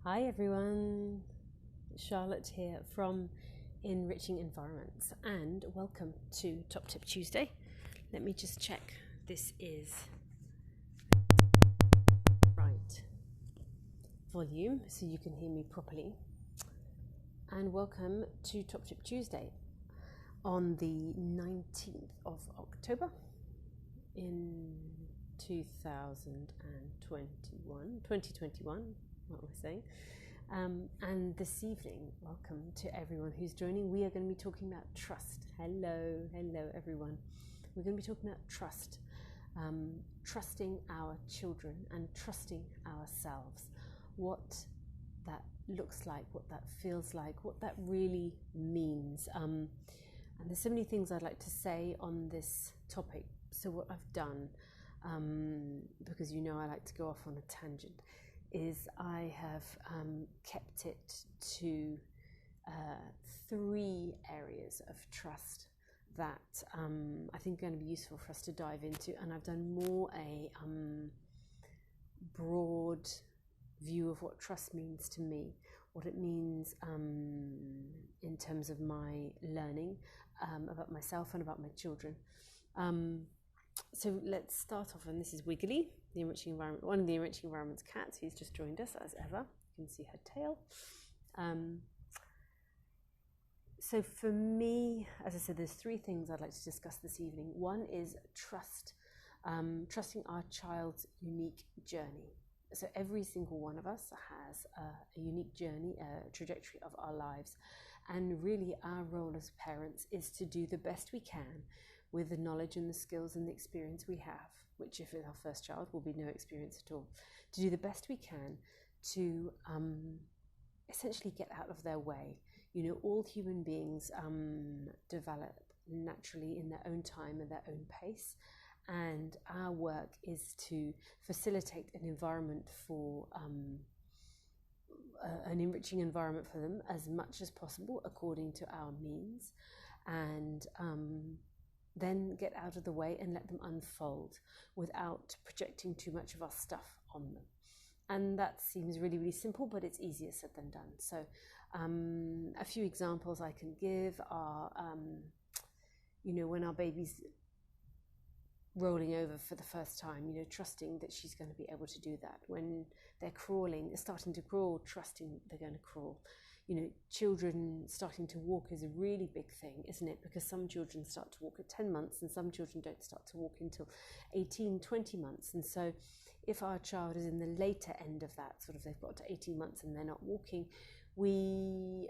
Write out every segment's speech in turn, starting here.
Hi everyone, Charlotte here from Enriching Environments and welcome to Top Tip Tuesday. Let me just check this is right volume so you can hear me properly. And welcome to Top Tip Tuesday on the 19th of October in 2021, what we're saying. And this evening, welcome to everyone who's joining. We are going to be talking about trust. Hello everyone. We're going to be talking about trust, trusting our children and trusting ourselves. What that looks like, what that feels like, what that really means. And there's so many things I'd like to say on this topic. So what I've done, because you know I like to go off on a tangent, is I have kept it to 3 areas of trust that I think are going to be useful for us to dive into, and I've done more a broad view of what trust means to me, what it means in terms of my learning about myself and about my children. So let's start off, and this is Wiggly, the enriching environment, one of the enriching environment's cats, who's just joined us as ever. You can see her tail. So for me, as I said, there's 3 things I'd like to discuss this evening. One is trust, trusting our child's unique journey. So every single one of us has a unique journey, a trajectory of our lives, and really our role as parents is to do the best we can with the knowledge and the skills and the experience we have, which if it's our first child will be no experience at all, to do the best we can to essentially get out of their way. You know, all human beings develop naturally in their own time and their own pace, and our work is to facilitate an environment for an enriching environment for them as much as possible according to our means, and then get out of the way and let them unfold without projecting too much of our stuff on them. And that seems really, really simple, but it's easier said than done. So a few examples I can give are, when our baby's rolling over for the first time, trusting that she's going to be able to do that. When they're starting to crawl, trusting they're going to crawl. Children starting to walk is a really big thing, isn't it? Because some children start to walk at 10 months and some children don't start to walk until 18, 20 months. And so if our child is in the later end of that, sort of they've got to 18 months and they're not walking, we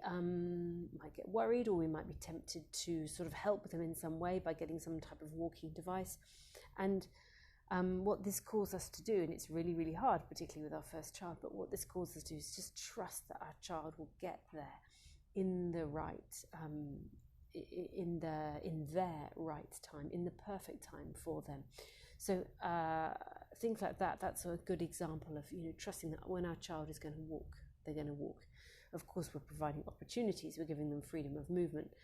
might get worried, or we might be tempted to sort of help them in some way by getting some type of walking device. And what this calls us to do, and it's really, really hard, particularly with our first child, but what this calls us to do is just trust that our child will get there in the right, in their right time, in the perfect time for them. So things like that, that's a good example of, trusting that when our child is going to walk, they're going to walk. Of course, we're providing opportunities, we're giving them freedom of movement,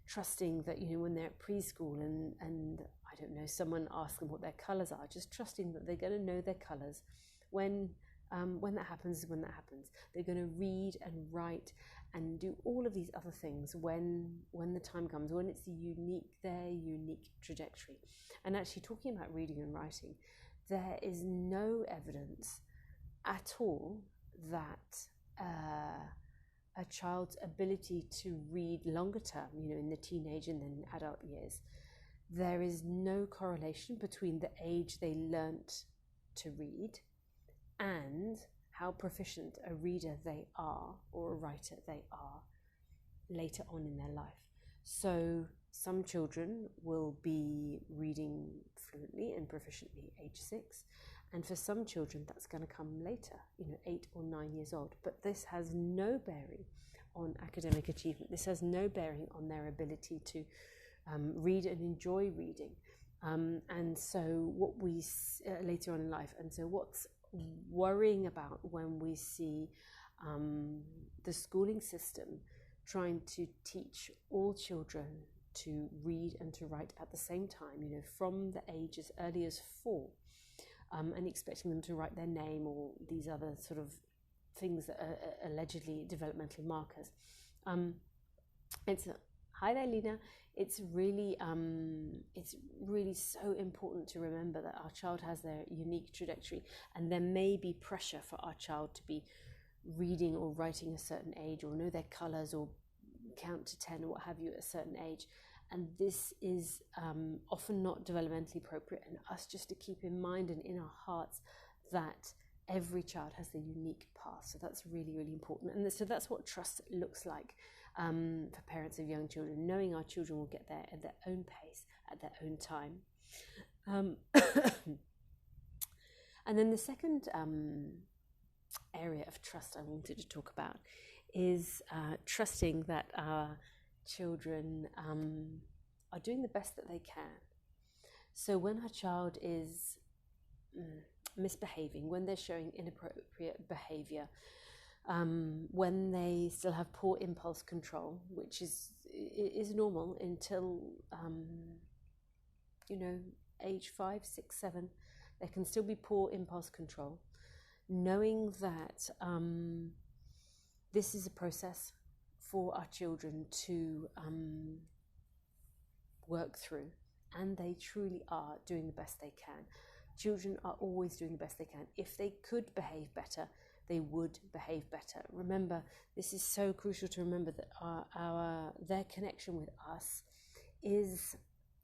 trusting that, when they're at preschool and I don't know, someone asks them what their colours are, just trusting that they're going to know their colours. When that happens is when that happens. They're going to read and write and do all of these other things when the time comes, when it's their unique trajectory. And actually, talking about reading and writing, there is no evidence at all that a child's ability to read longer term, in the teenage and then adult years, there is no correlation between the age they learnt to read and how proficient a reader they are or a writer they are later on in their life. So some children will be reading fluently and proficiently at age 6, and for some children that's going to come later, 8 or 9 years old. But this has no bearing on academic achievement. This has no bearing on their ability to read and enjoy reading. And so what we later on in life, and so what's worrying about when we see the schooling system trying to teach all children to read and to write at the same time, from the age as early as 4, and expecting them to write their name or these other sort of things that are allegedly developmental markers. Hi there, Lena. It's really so important to remember that our child has their unique trajectory, and there may be pressure for our child to be reading or writing a certain age, or know their colours, or count to 10 or what have you at a certain age. And this is often not developmentally appropriate, and us just to keep in mind and in our hearts that every child has their unique path. So that's really, really important. And so that's what trust looks like for parents of young children, knowing our children will get there at their own pace, at their own time. And then the second area of trust I wanted to talk about is trusting that our children are doing the best that they can. So when our child is misbehaving, when they're showing inappropriate behavior, when they still have poor impulse control, which is normal until age 5, 6, 7, there can still be poor impulse control. Knowing that this is a process for our children to work through, and they truly are doing the best they can. Children are always doing the best they can. If they could behave better, they would behave better. Remember, this is so crucial to remember, that their connection with us is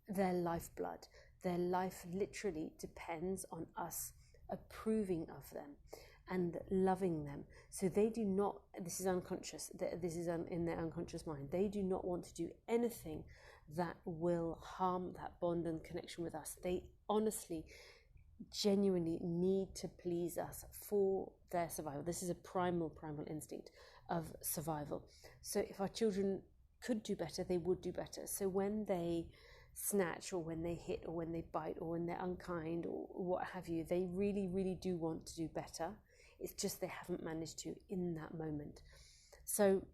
their lifeblood. Their life literally depends on us approving of them and loving them. So they do not, this is unconscious, this is in their unconscious mind, they do not want to do anything that will harm that bond and connection with us. They honestly, genuinely need to please us for their survival. This is a primal instinct of survival. So if our children could do better, they would do better. So when they snatch, or when they hit, or when they bite, or when they're unkind, or what have you, they really, really do want to do better. It's just they haven't managed to in that moment. So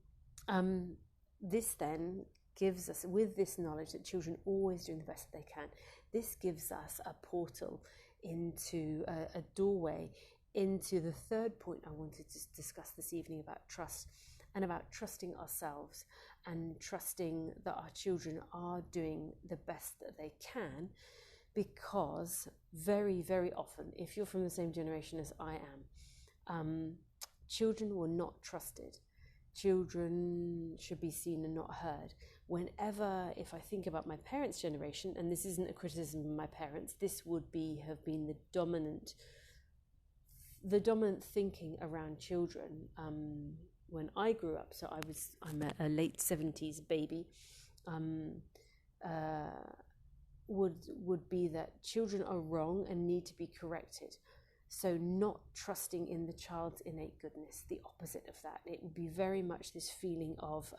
this then gives us, with this knowledge that children are always doing the best that they can, this gives us a portal into a doorway into the third point I wanted to discuss this evening about trust, and about trusting ourselves and trusting that our children are doing the best that they can. Because very, very often, if you're from the same generation as I am, children were not trusted. Children should be seen and not heard. Whenever, if I think about my parents' generation, and this isn't a criticism of my parents, this would have been the dominant thinking around children when I grew up. So I'm a late 70s baby. Would be that children are wrong and need to be corrected. So not trusting in the child's innate goodness, the opposite of that. It would be very much this feeling of,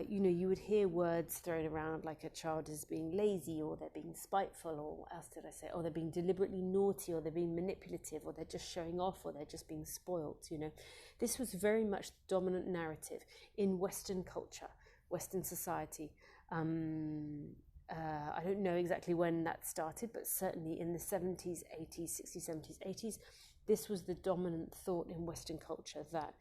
you would hear words thrown around like a child is being lazy, or they're being spiteful, or what else did I say? Or they're being deliberately naughty, or they're being manipulative, or they're just showing off, or they're just being spoilt, This was very much the dominant narrative in Western culture, Western society. I don't know exactly when that started, but certainly in the 70s, 80s, 60s, 70s, 80s, this was the dominant thought in Western culture, that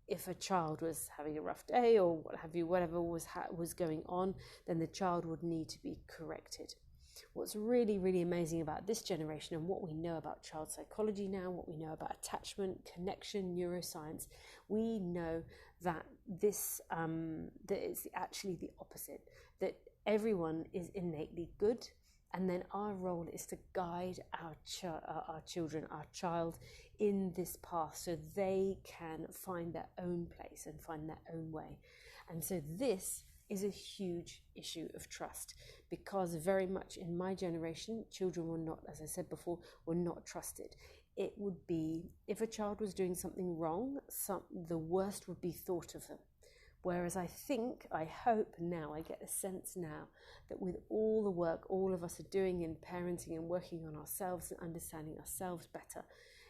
if a child was having a rough day or what have you, whatever was going on, then the child would need to be corrected. What's really, really amazing about this generation and what we know about child psychology now, what we know about attachment, connection, neuroscience, we know that this that it's actually the opposite, that everyone is innately good, and then our role is to guide our children, our child, in this path so they can find their own place and find their own way. And so this is a huge issue of trust, because very much in my generation, children were not, as I said before, were not trusted. It would be, if a child was doing something wrong, the worst would be thought of them. Whereas I hope now, I get a sense now that with all the work all of us are doing in parenting and working on ourselves and understanding ourselves better,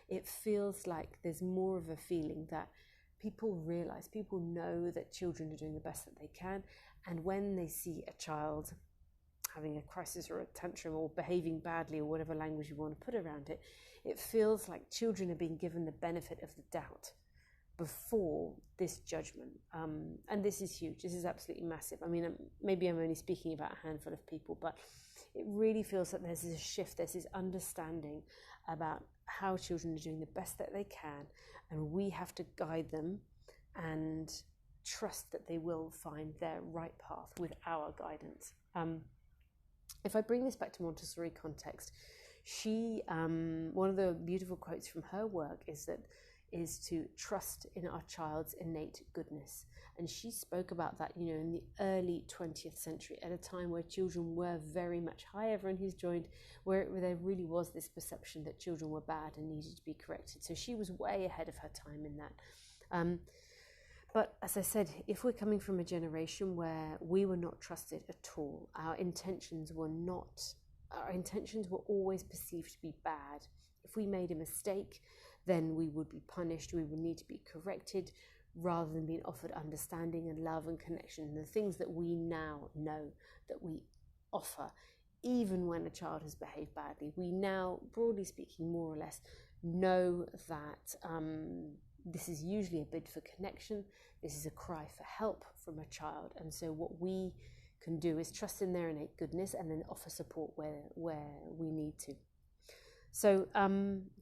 it feels like there's more of a feeling that people know that children are doing the best that they can. And when they see a child having a crisis or a tantrum or behaving badly or whatever language you want to put around it, it feels like children are being given the benefit of the doubt before this judgment. And this is huge. This is absolutely massive. I mean, maybe I'm only speaking about a handful of people, but it really feels that there's this shift, there's this understanding about how children are doing the best that they can, and we have to guide them and trust that they will find their right path with our guidance. If I bring this back to Montessori context, she one of the beautiful quotes from her work is to trust in our child's innate goodness. And she spoke about that, in the early 20th century, at a time where children were very much, hi everyone who's joined, where there really was this perception that children were bad and needed to be corrected. So she was way ahead of her time in that. But as I said, if we're coming from a generation where we were not trusted at all, our intentions were always perceived to be bad. If we made a mistake, then we would be punished, we would need to be corrected, rather than being offered understanding and love and connection, and the things that we now know that we offer, even when a child has behaved badly. We now, broadly speaking, more or less, know that this is usually a bid for connection, this is a cry for help from a child, and so what we can do is trust in their innate goodness and then offer support where we need to. So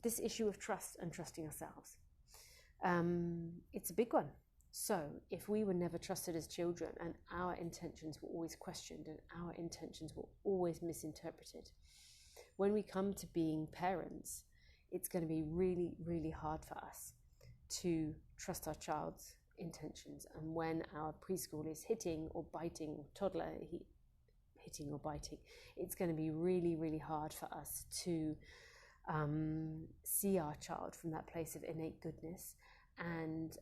this issue of trust and trusting ourselves, it's a big one. So if we were never trusted as children and our intentions were always questioned and our intentions were always misinterpreted, when we come to being parents, it's going to be really, really hard for us to trust our child's intentions. And when our preschool is hitting or biting, or toddler hitting or biting, it's going to be really, really hard for us to see our child from that place of innate goodness and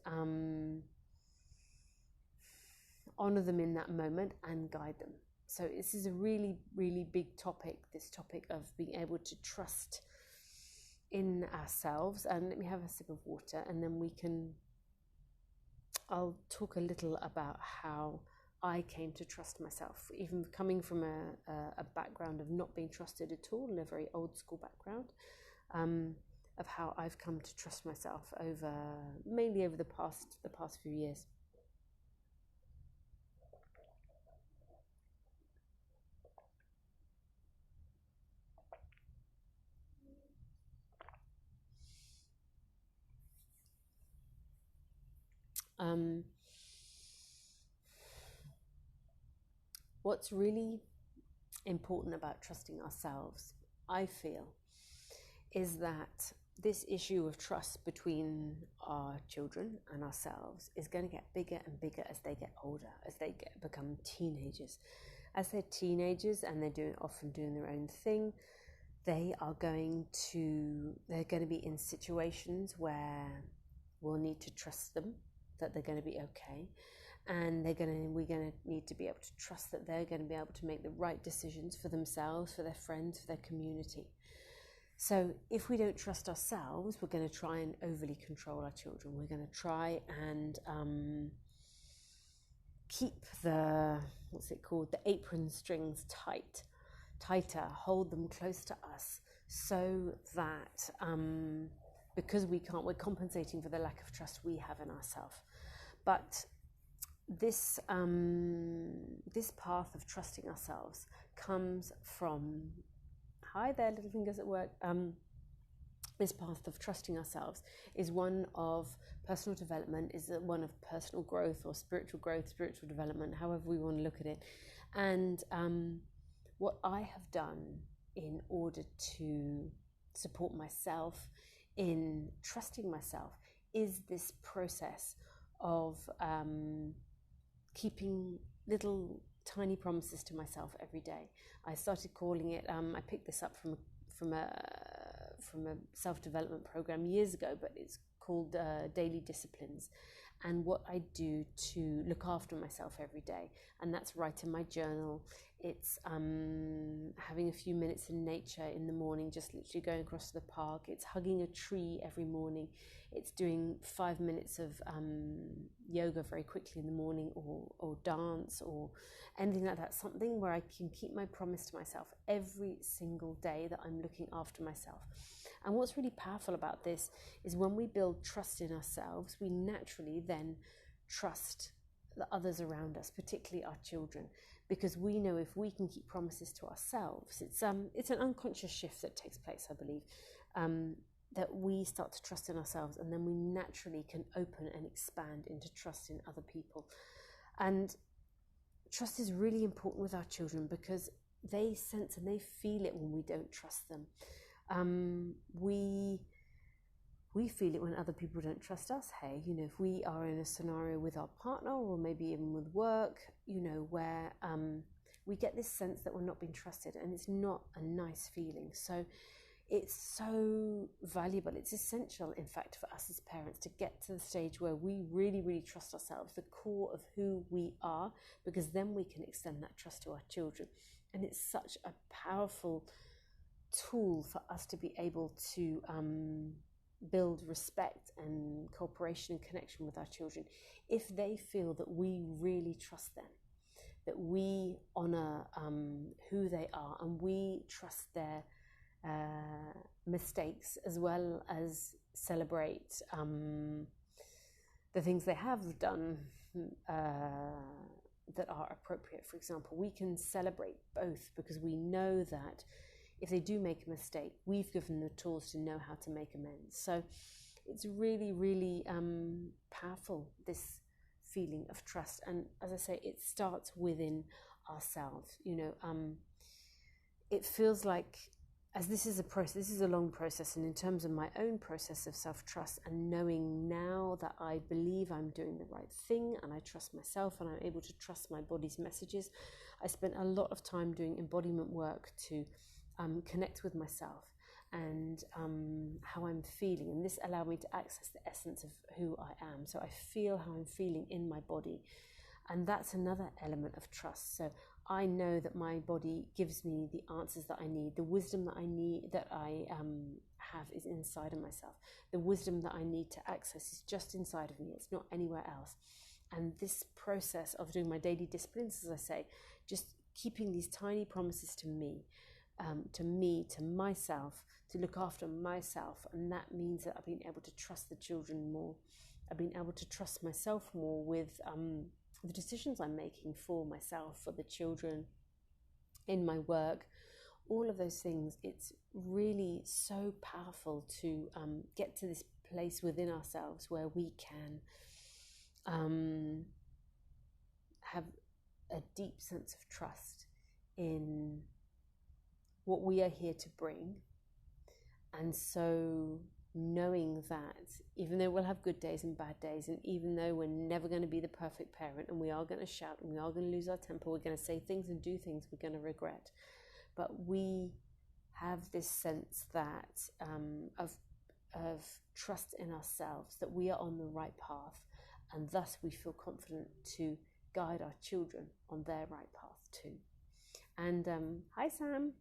honor them in that moment and guide them. So this is a really, really big topic, this topic of being able to trust in ourselves. And let me have a sip of water, and then I'll talk a little about how I came to trust myself, even coming from a background of not being trusted at all, in a very old school background, of how I've come to trust myself mainly over the past few years. What's really important about trusting ourselves, I feel, is that this issue of trust between our children and ourselves is going to get bigger and bigger as they get older, as they become teenagers. As they're teenagers and they're often doing their own thing, they're going to be in situations where we'll need to trust them, that they're going to be okay. And we're going to need to be able to trust that they're going to be able to make the right decisions for themselves, for their friends, for their community. So if we don't trust ourselves, we're going to try and overly control our children. We're going to try and keep the apron strings tighter, hold them close to us, so that because we're compensating for the lack of trust we have in ourselves. But this path of trusting ourselves comes from, hi there, little fingers at work. This path of trusting ourselves is one of personal development, is one of personal growth or spiritual growth, spiritual development, however we want to look at it. And what I have done in order to support myself in trusting myself is this process of keeping little tiny promises to myself every day. I started calling it, I picked this up from a self-development program years ago, but it's called Daily Disciplines. and what I do to look after myself every day. And that's writing my journal. It's having a few minutes in nature in the morning, just literally going across to the park. It's hugging a tree every morning. It's doing 5 minutes of yoga very quickly in the morning, or dance, or anything like that. Something where I can keep my promise to myself every single day that I'm looking after myself. And what's really powerful about this is when we build trust in ourselves, we naturally then trust the others around us, particularly our children, because we know if we can keep promises to ourselves, it's an unconscious shift that takes place, I believe, that we start to trust in ourselves, and then we naturally can open and expand into trust in other people. And trust is really important with our children because they sense and they feel it when we don't trust them. We feel it when other people don't trust us. Hey, if we are in a scenario with our partner, or maybe even with work, where we get this sense that we're not being trusted, and it's not a nice feeling. So it's so valuable. It's essential, in fact, for us as parents to get to the stage where we really, really trust ourselves, the core of who we are, because then we can extend that trust to our children. And it's such a powerful tool for us to be able to build respect and cooperation and connection with our children if they feel that we really trust them, that we honor who they are, and we trust their mistakes, as well as celebrate the things they have done that are appropriate. For example, we can celebrate both because we know that if they do make a mistake, we've given them the tools to know how to make amends. So it's really, really powerful, this feeling of trust. And as I say, it starts within ourselves. It feels like, as this is a process, this is a long process, and in terms of my own process of self-trust and knowing now that I believe I'm doing the right thing and I trust myself and I'm able to trust my body's messages, I spent a lot of time doing embodiment work to connect with myself and how I'm feeling, and this allowed me to access the essence of who I am. So I feel how I'm feeling in my body, and that's another element of trust. So I know that my body gives me the answers that I need, the wisdom that I need, that I have is inside of myself. The wisdom that I need to access is just inside of me, it's not anywhere else. And this process of doing my daily disciplines, as I say, just keeping these tiny promises to me, to myself, to look after myself. And that means that I've been able to trust the children more. I've been able to trust myself more with the decisions I'm making for myself, for the children, in my work, all of those things. It's really so powerful to get to this place within ourselves where we can have a deep sense of trust in what we are here to bring. And so knowing that even though we'll have good days and bad days, and even though we're never going to be the perfect parent, and we are going to shout and we are going to lose our temper, we're going to say things and do things we're going to regret, but we have this sense that of trust in ourselves, that we are on the right path, and thus we feel confident to guide our children on their right path too. And hi Sam.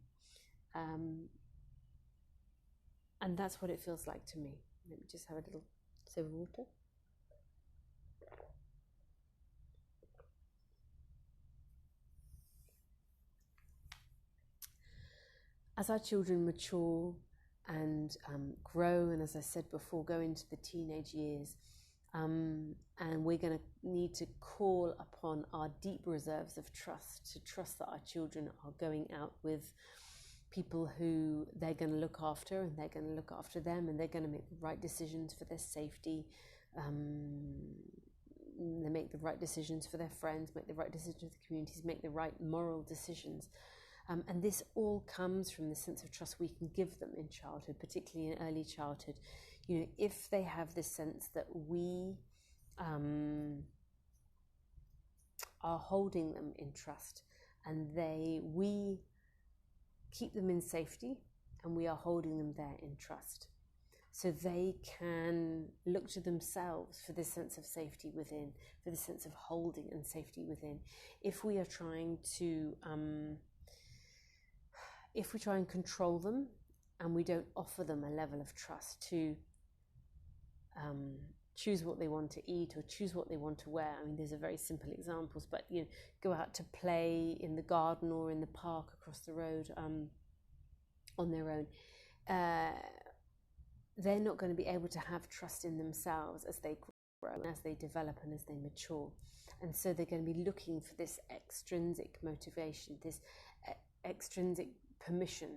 And that's what it feels like to me. Let me just have a little sip of water. As our children mature and grow, and as I said before, go into the teenage years, and we're going to need to call upon our deep reserves of trust, to trust that our children are going out with people who they're going to look after, and they're going to look after them, and they're going to make the right decisions for their safety. They make the right decisions for their friends, make the right decisions for the communities, make the right moral decisions. And this all comes from the sense of trust we can give them in childhood, particularly in early childhood. If they have this sense that we are holding them in trust, and we keep them in safety, and we are holding them there in trust. so they can look to themselves for this sense of safety within, for this sense of holding and safety within. If we are trying to, if we try and control them and we don't offer them a level of trust to choose what they want to eat or choose what they want to wear. I mean, these are very simple examples, but go out to play in the garden or in the park across the road on their own. They're not going to be able to have trust in themselves as they grow, as they develop and as they mature. And so they're going to be looking for this extrinsic motivation, this extrinsic permission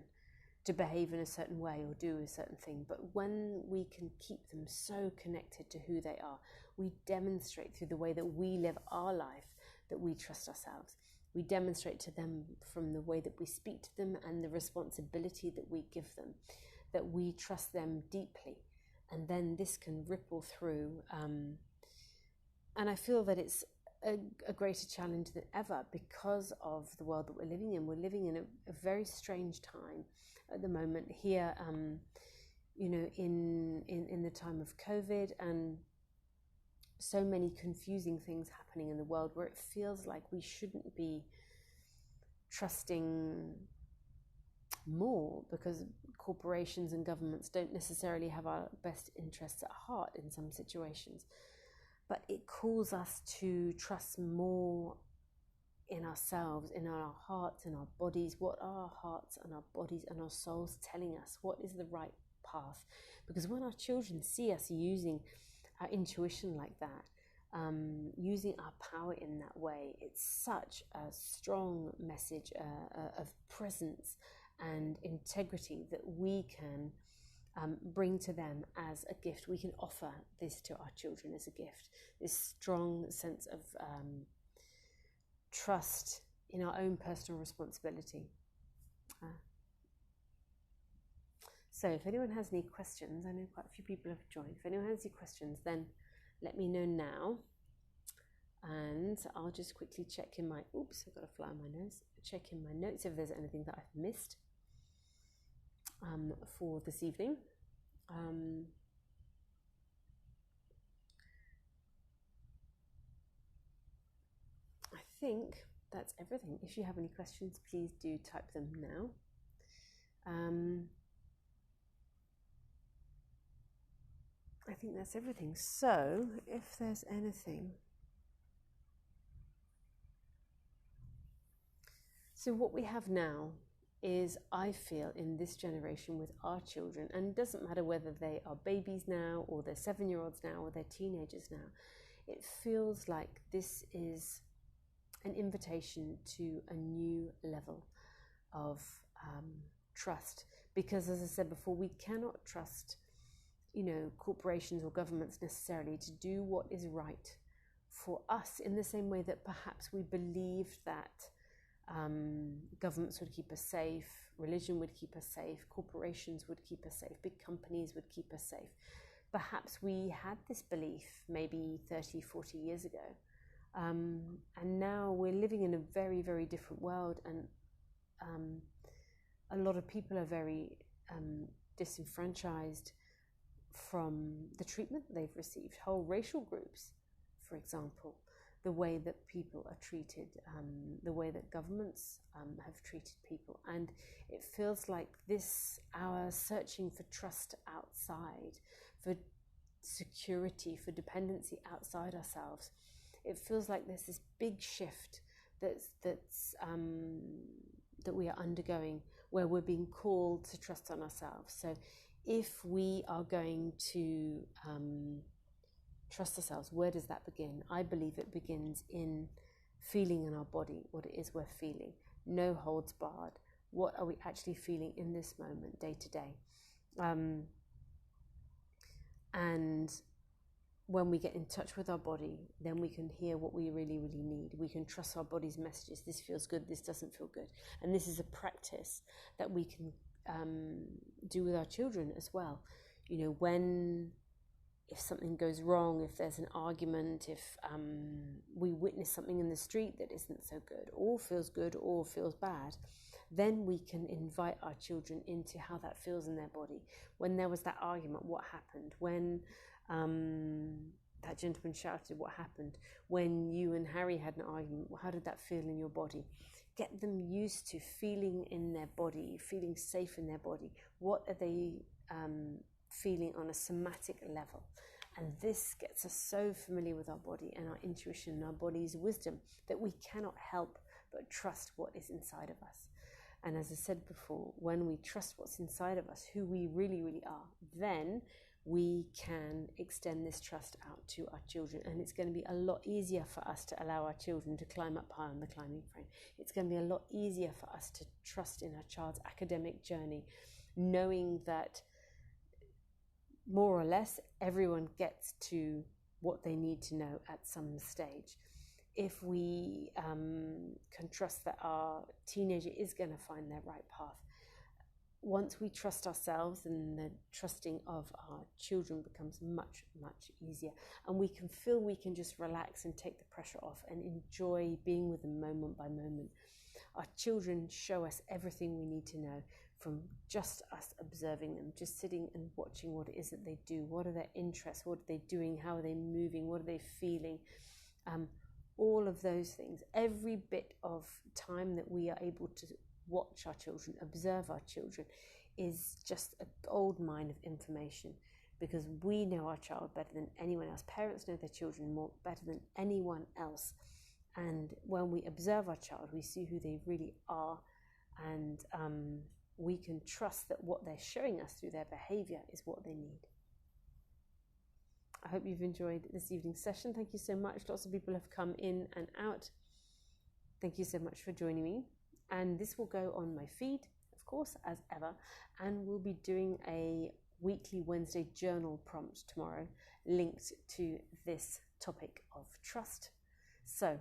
to behave in a certain way or do a certain thing. But when we can keep them so connected to who they are, we demonstrate through the way that we live our life that we trust ourselves. We demonstrate to them from the way that we speak to them and the responsibility that we give them, that we trust them deeply. And then this can ripple through. And I feel that it's a greater challenge than ever because of the world that we're living in. We're living in a very strange time at the moment here, in the time of COVID, and so many confusing things happening in the world where it feels like we shouldn't be trusting more because corporations and governments don't necessarily have our best interests at heart in some situations. But it calls us to trust more in ourselves, in our hearts, in our bodies. What are our hearts and our bodies and our souls telling us? What is the right path? Because when our children see us using our intuition like that, using our power in that way, it's such a strong message of presence and integrity that we can bring to them as a gift. We can offer this to our children as a gift, this strong sense of trust in our own personal responsibility. So if anyone has any questions, I know quite a few people have joined. If anyone has any questions, then let me know now. And I'll just quickly check in my, oops, I've got a fly on my nose. Check in my notes if there's anything that I've missed for this evening. I think that's everything. If you have any questions, please do type them now. I think that's everything. So if there's anything. So what we have now is, I feel, in this generation with our children, and it doesn't matter whether they are babies now or they're 7-year-olds now or they're teenagers now, it feels like this is an invitation to a new level of trust. Because as I said before, we cannot trust corporations or governments necessarily to do what is right for us in the same way that perhaps we believed that governments would keep us safe, religion would keep us safe, corporations would keep us safe, big companies would keep us safe. Perhaps we had this belief maybe 30, 40 years ago. And now we're living in a very, very different world, and a lot of people are very disenfranchised from the treatment they've received. Whole racial groups, for example, the way that people are treated, the way that governments have treated people. And it feels like our searching for trust outside, for security, for dependency outside ourselves, it feels like there's this big shift that we are undergoing, where we're being called to trust on ourselves. So if we are going to trust ourselves, where does that begin? I believe it begins in feeling in our body what it is we're feeling. No holds barred. What are we actually feeling in this moment, day to day? And when we get in touch with our body, then we can hear what we really, really need. We can trust our body's messages. This feels good, this doesn't feel good. And this is a practice that we can do with our children as well. If something goes wrong, if there's an argument, if we witness something in the street that isn't so good, or feels bad, then we can invite our children into how that feels in their body. When there was that argument, what happened? When that gentleman shouted, what happened? When you and Harry had an argument, how did that feel in your body? Get them used to feeling in their body, feeling safe in their body. What are they feeling on a somatic level? And this gets us so familiar with our body and our intuition and our body's wisdom that we cannot help but trust what is inside of us. And as I said before, when we trust what's inside of us, who we really, really are, then we can extend this trust out to our children. And it's going to be a lot easier for us to allow our children to climb up high on the climbing frame. It's going to be a lot easier for us to trust in our child's academic journey, knowing that more or less everyone gets to what they need to know at some stage. If we can trust that our teenager is going to find their right path, once we trust ourselves, and the trusting of our children becomes much, much easier. And we can feel we can just relax and take the pressure off and enjoy being with them moment by moment. Our children show us everything we need to know from just us observing them, just sitting and watching what it is that they do. What are their interests? What are they doing? How are they moving? What are they feeling? All of those things. Every bit of time that we are able to watch our children, observe our children, is just a gold mine of information, because we know our child better than anyone else. Parents know their children better than anyone else. And when we observe our child, we see who they really are, and we can trust that what they're showing us through their behavior is what they need. I hope you've enjoyed this evening's session. Thank you so much. Lots of people have come in and out. Thank you so much for joining me. And this will go on my feed, of course, as ever. And we'll be doing a weekly Wednesday journal prompt tomorrow linked to this topic of trust. So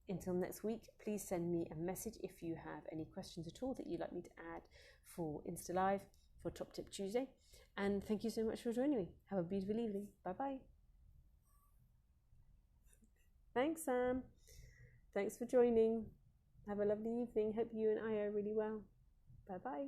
until next week, please send me a message if you have any questions at all that you'd like me to add for Instalive, for Top Tip Tuesday. And thank you so much for joining me. Have a beautiful evening. Bye-bye. Thanks, Sam. Thanks for joining. Have a lovely evening. Hope you and I are really well. Bye-bye.